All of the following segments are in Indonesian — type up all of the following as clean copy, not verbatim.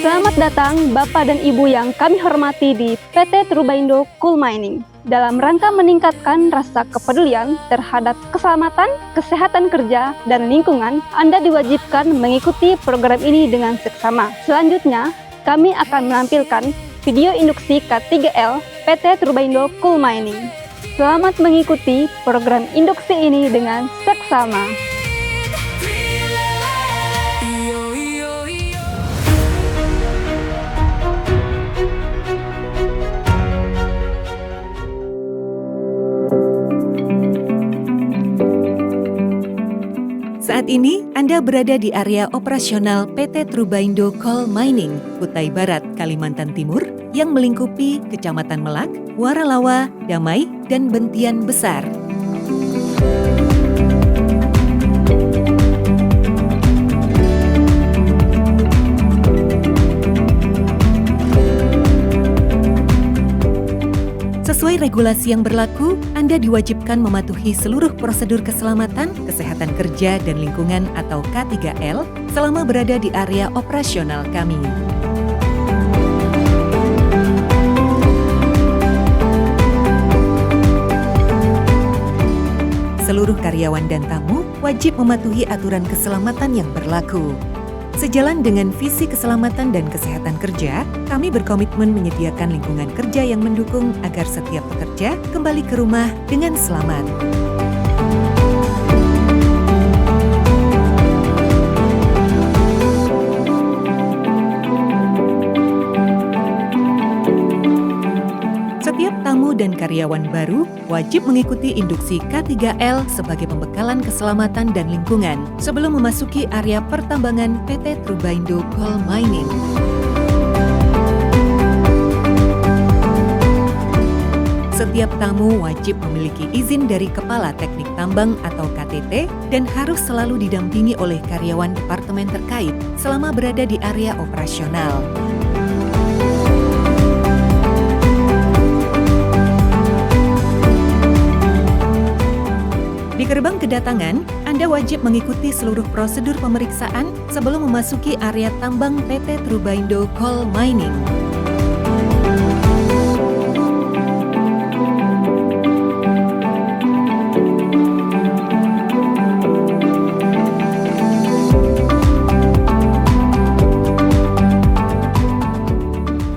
Selamat datang Bapak dan Ibu yang kami hormati di PT Trubaindo Coal Mining. Dalam rangka meningkatkan rasa kepedulian terhadap keselamatan, kesehatan kerja, dan lingkungan, Anda diwajibkan mengikuti program ini dengan seksama. Selanjutnya, kami akan menampilkan video induksi K3L PT Trubaindo Coal Mining. Selamat mengikuti program induksi ini dengan seksama. Saat ini, Anda berada di area operasional PT Trubaindo Coal Mining, Kutai Barat, Kalimantan Timur, yang melingkupi Kecamatan Melak, Waralawa, Damai, dan Bentian Besar. Sesuai regulasi yang berlaku, Anda diwajibkan mematuhi seluruh prosedur keselamatan, kesehatan kerja, dan lingkungan atau K3L selama berada di area operasional kami. Seluruh karyawan dan tamu wajib mematuhi aturan keselamatan yang berlaku. Sejalan dengan visi keselamatan dan kesehatan kerja, kami berkomitmen menyediakan lingkungan kerja yang mendukung agar setiap pekerja kembali ke rumah dengan selamat. Setiap tamu dan karyawan baru wajib mengikuti induksi K3L sebagai pembekalan keselamatan dan lingkungan sebelum memasuki area pertambangan PT Trubaindo Coal Mining. Setiap tamu wajib memiliki izin dari Kepala Teknik Tambang atau KTT dan harus selalu didampingi oleh karyawan departemen terkait selama berada di area operasional. Di gerbang kedatangan, Anda wajib mengikuti seluruh prosedur pemeriksaan sebelum memasuki area tambang PT Trubaindo Coal Mining.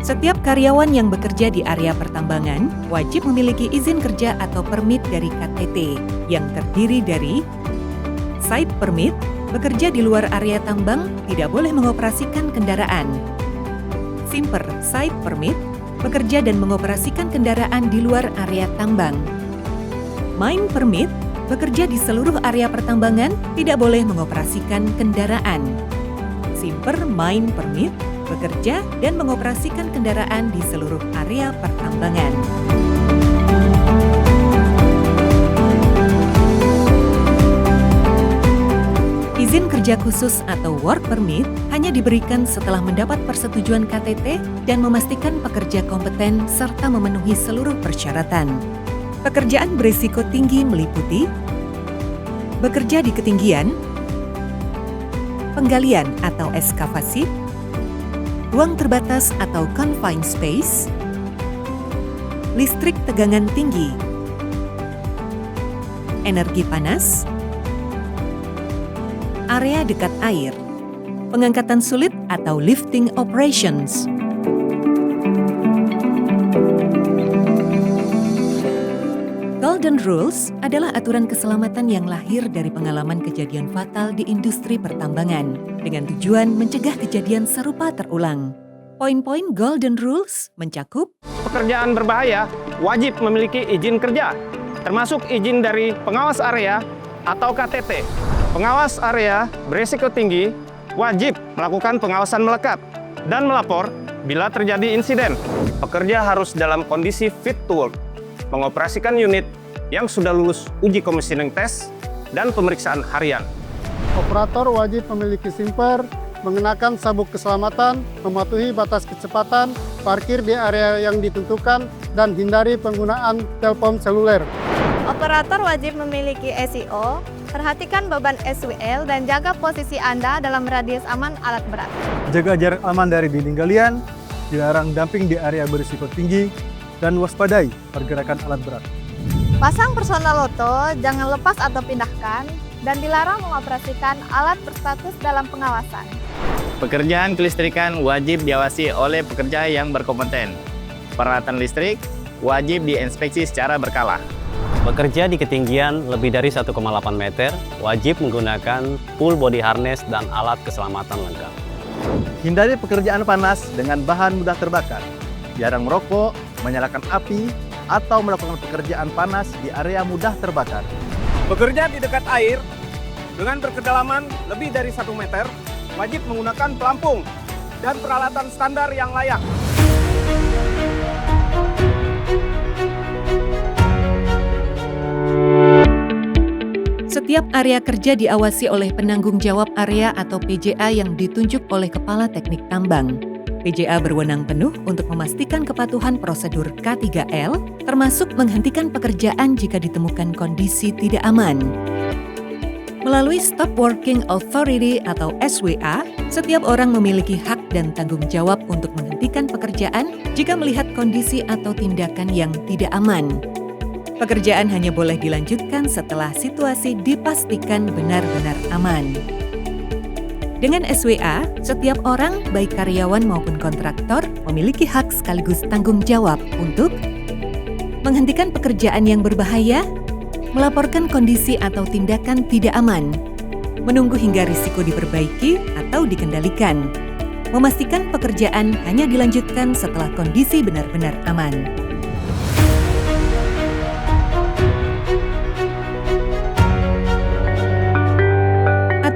Setiap karyawan yang bekerja di area pertambangan wajib memiliki izin kerja atau permit dari KTT yang terdiri dari Site Permit, bekerja di luar area tambang tidak boleh mengoperasikan kendaraan. Simper Site Permit, bekerja dan mengoperasikan kendaraan di luar area tambang. Mine Permit, bekerja di seluruh area pertambangan tidak boleh mengoperasikan kendaraan. Simper Mine Permit, bekerja dan mengoperasikan kendaraan di seluruh area pertambangan. Izin kerja khusus atau work permit hanya diberikan setelah mendapat persetujuan KTT dan memastikan pekerja kompeten serta memenuhi seluruh persyaratan. Pekerjaan berisiko tinggi meliputi bekerja di ketinggian, penggalian atau ekskavasi, ruang terbatas atau confined space, listrik tegangan tinggi, energi panas, area dekat air, pengangkatan sulit atau lifting operations. Golden Rules adalah aturan keselamatan yang lahir dari pengalaman kejadian fatal di industri pertambangan dengan tujuan mencegah kejadian serupa terulang. Poin-poin Golden Rules mencakup pekerjaan berbahaya wajib memiliki izin kerja, termasuk izin dari pengawas area atau KTT. Pengawas area berisiko tinggi wajib melakukan pengawasan melekat dan melapor bila terjadi insiden. Pekerja harus dalam kondisi fit to work, mengoperasikan unit yang sudah lulus uji commissioning test dan pemeriksaan harian. Operator wajib memiliki simper, mengenakan sabuk keselamatan, mematuhi batas kecepatan, parkir di area yang ditentukan, dan hindari penggunaan telepon seluler. Operator wajib memiliki SIO, Perhatikan beban SWL dan jaga posisi Anda dalam radius aman alat berat. Jaga jarak aman dari dinding galian, dilarang damping di area berisiko tinggi, dan waspadai pergerakan alat berat. Pasang personal loto, jangan lepas atau pindahkan, dan dilarang mengoperasikan alat berstatus dalam pengawasan. Pekerjaan kelistrikan wajib diawasi oleh pekerja yang berkompeten. Peralatan listrik wajib diinspeksi secara berkala. Bekerja di ketinggian lebih dari 1,8 meter, wajib menggunakan full body harness dan alat keselamatan lengkap. Hindari pekerjaan panas dengan bahan mudah terbakar. Jarang merokok, menyalakan api, atau melakukan pekerjaan panas di area mudah terbakar. Bekerja di dekat air dengan berkedalaman lebih dari 1 meter, wajib menggunakan pelampung dan peralatan standar yang layak. Setiap area kerja diawasi oleh penanggung jawab area atau PJA yang ditunjuk oleh Kepala Teknik Tambang. PJA berwenang penuh untuk memastikan kepatuhan prosedur K3L, termasuk menghentikan pekerjaan jika ditemukan kondisi tidak aman. Melalui Stop Working Authority atau SWA, setiap orang memiliki hak dan tanggung jawab untuk menghentikan pekerjaan jika melihat kondisi atau tindakan yang tidak aman. Pekerjaan hanya boleh dilanjutkan setelah situasi dipastikan benar-benar aman. Dengan SWA, setiap orang, baik karyawan maupun kontraktor, memiliki hak sekaligus tanggung jawab untuk menghentikan pekerjaan yang berbahaya, melaporkan kondisi atau tindakan tidak aman, menunggu hingga risiko diperbaiki atau dikendalikan, memastikan pekerjaan hanya dilanjutkan setelah kondisi benar-benar aman.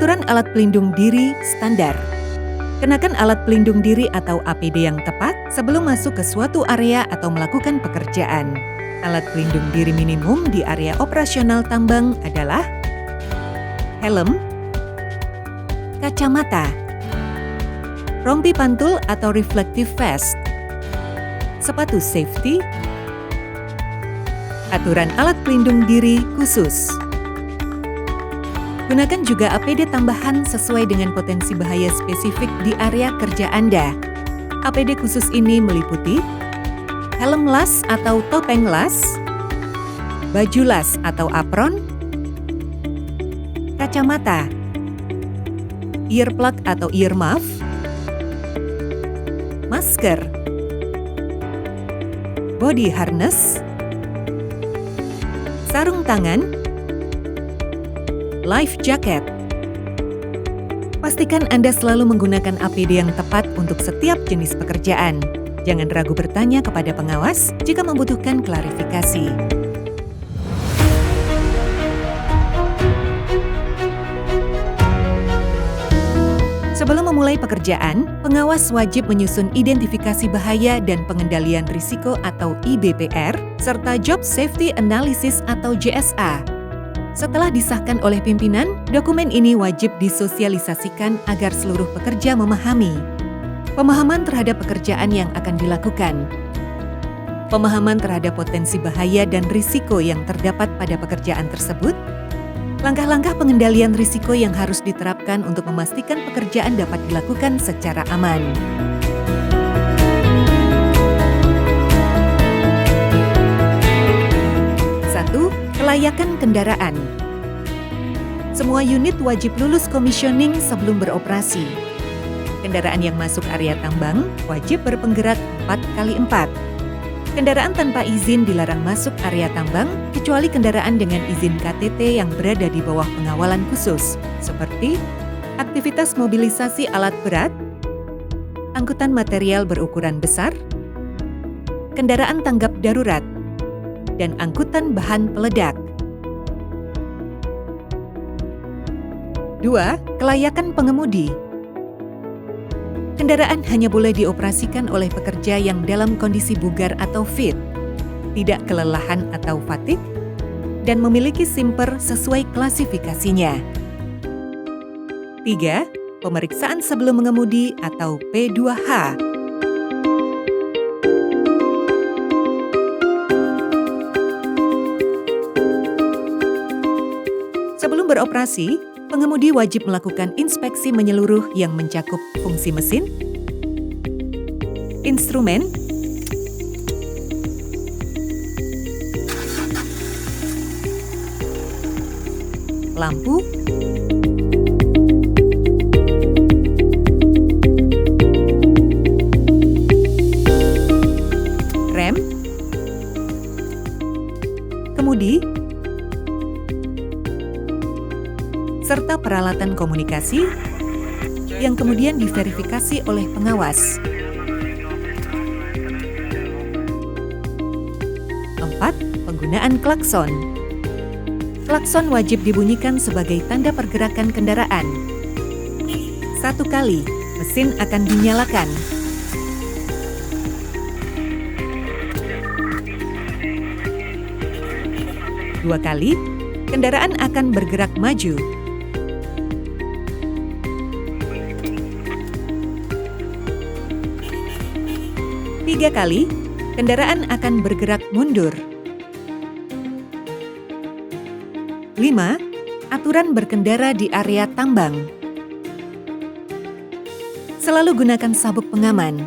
Aturan alat pelindung diri standar. Kenakan alat pelindung diri atau APD yang tepat sebelum masuk ke suatu area atau melakukan pekerjaan. Alat pelindung diri minimum di area operasional tambang adalah helm, kacamata, rompi pantul atau reflective vest, sepatu safety, aturan alat pelindung diri khusus. Gunakan juga APD tambahan sesuai dengan potensi bahaya spesifik di area kerja Anda. APD khusus ini meliputi helm las atau topeng las, baju las atau apron, kacamata, earplug atau earmuff, masker, body harness, sarung tangan, life jacket. Pastikan Anda selalu menggunakan APD yang tepat untuk setiap jenis pekerjaan. Jangan ragu bertanya kepada pengawas jika membutuhkan klarifikasi. Sebelum memulai pekerjaan, pengawas wajib menyusun identifikasi bahaya dan pengendalian risiko atau IBPR, serta Job Safety Analysis atau JSA. Setelah disahkan oleh pimpinan, dokumen ini wajib disosialisasikan agar seluruh pekerja memahami. Pemahaman terhadap pekerjaan yang akan dilakukan. Pemahaman terhadap potensi bahaya dan risiko yang terdapat pada pekerjaan tersebut. Langkah-langkah pengendalian risiko yang harus diterapkan untuk memastikan pekerjaan dapat dilakukan secara aman. Kelayakan kendaraan. Semua unit wajib lulus commissioning sebelum beroperasi. Kendaraan yang masuk area tambang wajib berpenggerak 4x4. Kendaraan tanpa izin dilarang masuk area tambang kecuali kendaraan dengan izin KTT yang berada di bawah pengawalan khusus, seperti aktivitas mobilisasi alat berat, angkutan material berukuran besar, kendaraan tanggap darurat, dan angkutan bahan peledak. 2. Kelayakan pengemudi. Kendaraan hanya boleh dioperasikan oleh pekerja yang dalam kondisi bugar atau fit, tidak kelelahan atau fatigue, dan memiliki simper sesuai klasifikasinya. 3. Pemeriksaan sebelum mengemudi atau P2H. beroperasi, pengemudi wajib melakukan inspeksi menyeluruh yang mencakup fungsi mesin, instrumen, lampu, rem, kemudi, serta peralatan komunikasi yang kemudian diverifikasi oleh pengawas. 4. Penggunaan klakson. Klakson wajib dibunyikan sebagai tanda pergerakan kendaraan. 1 kali, mesin akan dinyalakan. 2 kali, kendaraan akan bergerak maju. 3 kali, kendaraan akan bergerak mundur. 5. Aturan berkendara di area tambang. Selalu gunakan sabuk pengaman.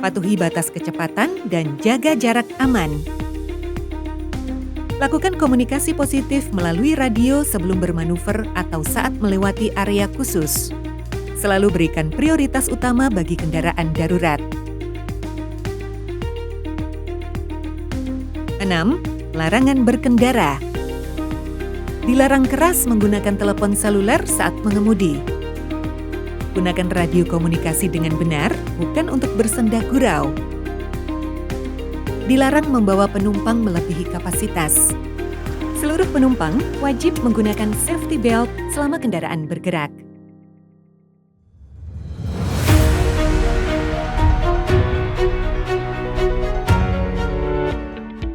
Patuhi batas kecepatan dan jaga jarak aman. Lakukan komunikasi positif melalui radio sebelum bermanuver atau saat melewati area khusus. Selalu berikan prioritas utama bagi kendaraan darurat. 6. Larangan berkendara. Dilarang keras menggunakan telepon seluler saat mengemudi. Gunakan radio komunikasi dengan benar, bukan untuk bersenda gurau. Dilarang membawa penumpang melebihi kapasitas. Seluruh penumpang wajib menggunakan safety belt selama kendaraan bergerak.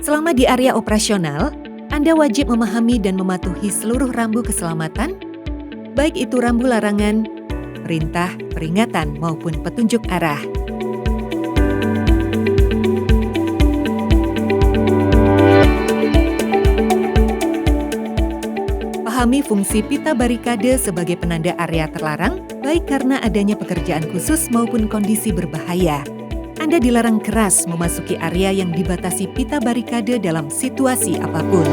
Selama di area operasional, Anda wajib memahami dan mematuhi seluruh rambu keselamatan, baik itu rambu larangan, perintah, peringatan, maupun petunjuk arah. Pahami fungsi pita barikade sebagai penanda area terlarang, baik karena adanya pekerjaan khusus maupun kondisi berbahaya. Anda dilarang keras memasuki area yang dibatasi pita barikade dalam situasi apapun.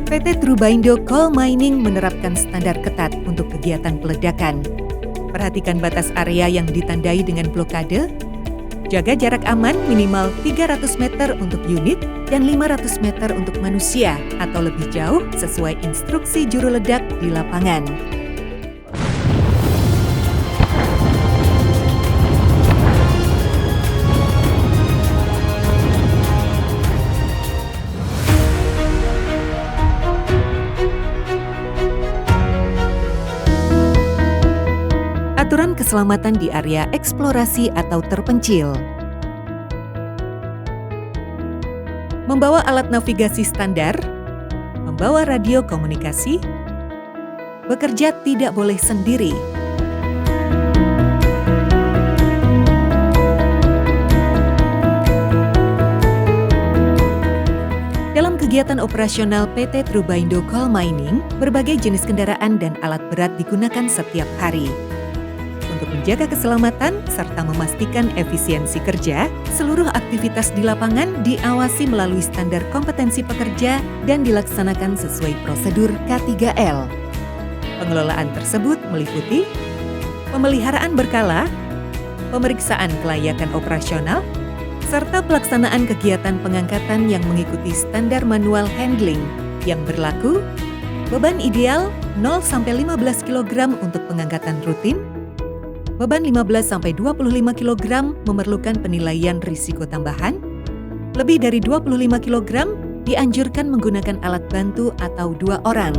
PT Trubaindo Coal Mining menerapkan standar ketat untuk kegiatan peledakan. Perhatikan batas area yang ditandai dengan blokade. Jaga jarak aman minimal 300 meter untuk unit dan 500 meter untuk manusia atau lebih jauh sesuai instruksi juru ledak di lapangan. Aturan keselamatan di area eksplorasi atau terpencil. Membawa alat navigasi standar, membawa radio komunikasi, bekerja tidak boleh sendiri. Dalam kegiatan operasional PT Trubaindo Coal Mining, berbagai jenis kendaraan dan alat berat digunakan setiap hari. Untuk menjaga keselamatan serta memastikan efisiensi kerja, seluruh aktivitas di lapangan diawasi melalui standar kompetensi pekerja dan dilaksanakan sesuai prosedur K3L. Pengelolaan tersebut meliputi pemeliharaan berkala, pemeriksaan kelayakan operasional, serta pelaksanaan kegiatan pengangkatan yang mengikuti standar manual handling yang berlaku, beban ideal 0-15 kg untuk pengangkatan rutin, beban 15-25 kg memerlukan penilaian risiko tambahan, lebih dari 25 kg dianjurkan menggunakan alat bantu atau 2 orang.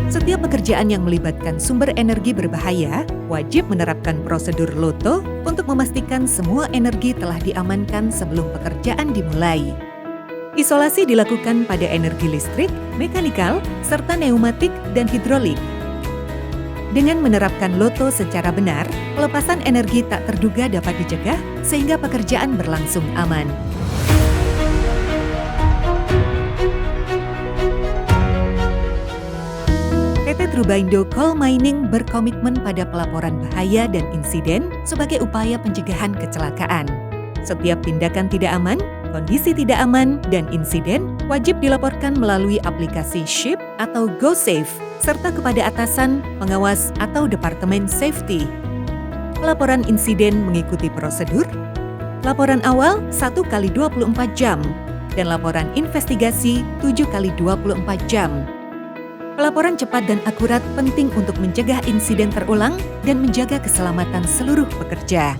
Setiap pekerjaan yang melibatkan sumber energi berbahaya wajib menerapkan prosedur LOTO untuk memastikan semua energi telah diamankan sebelum pekerjaan dimulai. Isolasi dilakukan pada energi listrik, mekanikal, serta pneumatik dan hidrolik. Dengan menerapkan loto secara benar, pelepasan energi tak terduga dapat dicegah sehingga pekerjaan berlangsung aman. PT Trubaindo Coal Mining berkomitmen pada pelaporan bahaya dan insiden sebagai upaya pencegahan kecelakaan. Setiap tindakan tidak aman, kondisi tidak aman, dan insiden wajib dilaporkan melalui aplikasi SHIP atau GoSafe, serta kepada atasan, pengawas, atau Departemen Safety. Pelaporan insiden mengikuti prosedur, laporan awal 1 kali 24 jam, dan laporan investigasi 7 kali 24 jam. Pelaporan cepat dan akurat penting untuk mencegah insiden terulang dan menjaga keselamatan seluruh pekerja.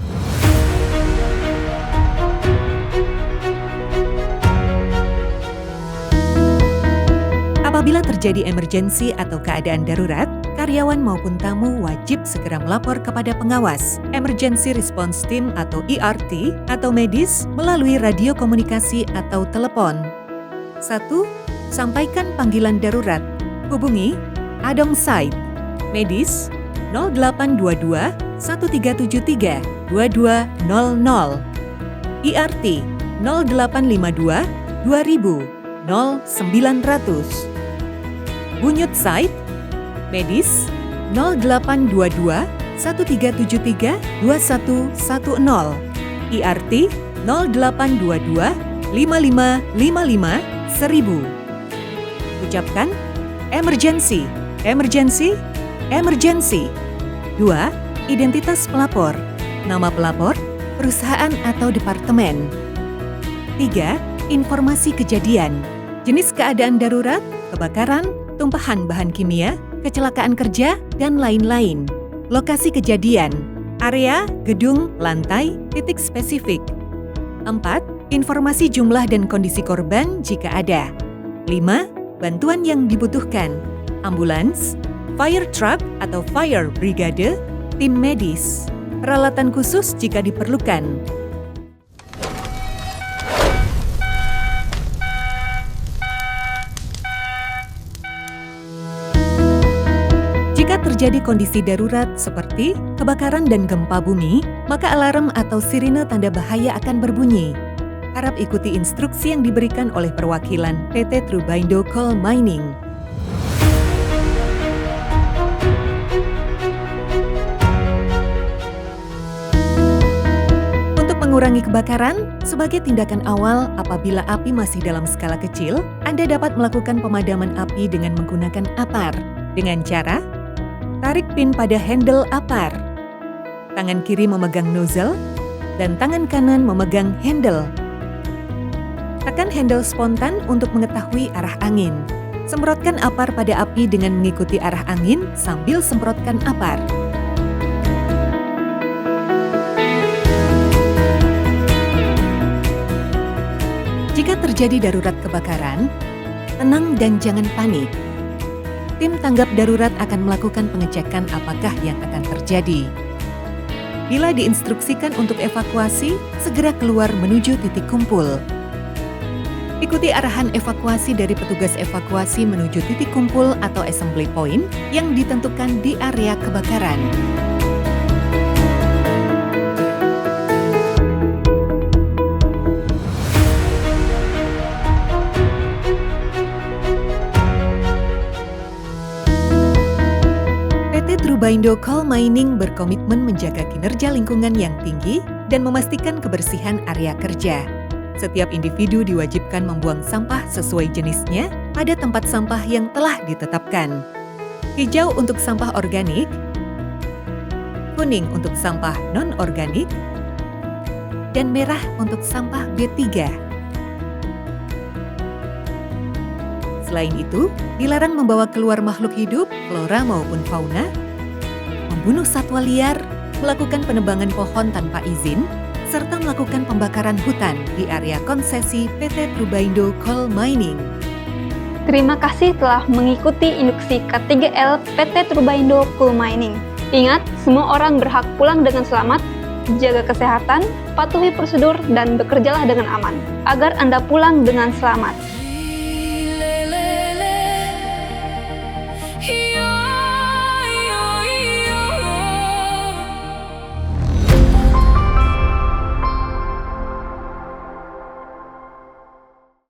Apabila terjadi emergensi atau keadaan darurat, karyawan maupun tamu wajib segera melapor kepada pengawas, Emergency Response Team atau ERT, atau medis melalui radio komunikasi atau telepon. 1. Sampaikan panggilan darurat. Hubungi Adong Site, medis 0822 1373 2200, ERT 0852 2000 0900. Bunyut Site, medis 0822 1373 2110, ERT 0822 5555 1000. Ucapkan emergency, emergency, emergency. 2. Identitas pelapor, nama pelapor, perusahaan atau departemen. 3. Informasi kejadian, jenis keadaan darurat, kebakaran, tumpahan bahan kimia, kecelakaan kerja, dan lain-lain. Lokasi kejadian, area, gedung, lantai, titik spesifik. 4. Informasi jumlah dan kondisi korban jika ada. 5. Bantuan yang dibutuhkan, ambulans, fire truck atau fire brigade, tim medis, peralatan khusus jika diperlukan. Jika terjadi kondisi darurat seperti kebakaran dan gempa bumi, maka alarm atau sirine tanda bahaya akan berbunyi. Harap ikuti instruksi yang diberikan oleh perwakilan PT Trubaindo Coal Mining. Untuk mengurangi kebakaran, sebagai tindakan awal apabila api masih dalam skala kecil, Anda dapat melakukan pemadaman api dengan menggunakan APAR. Dengan cara tarik pin pada handle APAR. Tangan kiri memegang nozzle dan tangan kanan memegang handle. Tekan handle spontan untuk mengetahui arah angin. Semprotkan APAR pada api dengan mengikuti arah angin sambil semprotkan APAR. Jika terjadi darurat kebakaran, tenang dan jangan panik. Tim tanggap darurat akan melakukan pengecekan apakah yang akan terjadi. Bila diinstruksikan untuk evakuasi, segera keluar menuju titik kumpul. Ikuti arahan evakuasi dari petugas evakuasi menuju titik kumpul atau assembly point yang ditentukan di area kebakaran. PT Trubaindo Coal Mining berkomitmen menjaga kinerja lingkungan yang tinggi dan memastikan kebersihan area kerja. Setiap individu diwajibkan membuang sampah sesuai jenisnya pada tempat sampah yang telah ditetapkan. Hijau untuk sampah organik, kuning untuk sampah non-organik, dan merah untuk sampah B3. Selain itu, dilarang membawa keluar makhluk hidup, flora maupun fauna, membunuh satwa liar, melakukan penebangan pohon tanpa izin, serta melakukan pembakaran hutan di area konsesi PT Trubaindo Coal Mining. Terima kasih telah mengikuti induksi K3L PT Trubaindo Coal Mining. Ingat, semua orang berhak pulang dengan selamat. jaga kesehatan, patuhi prosedur, dan bekerjalah dengan aman, agar Anda pulang dengan selamat.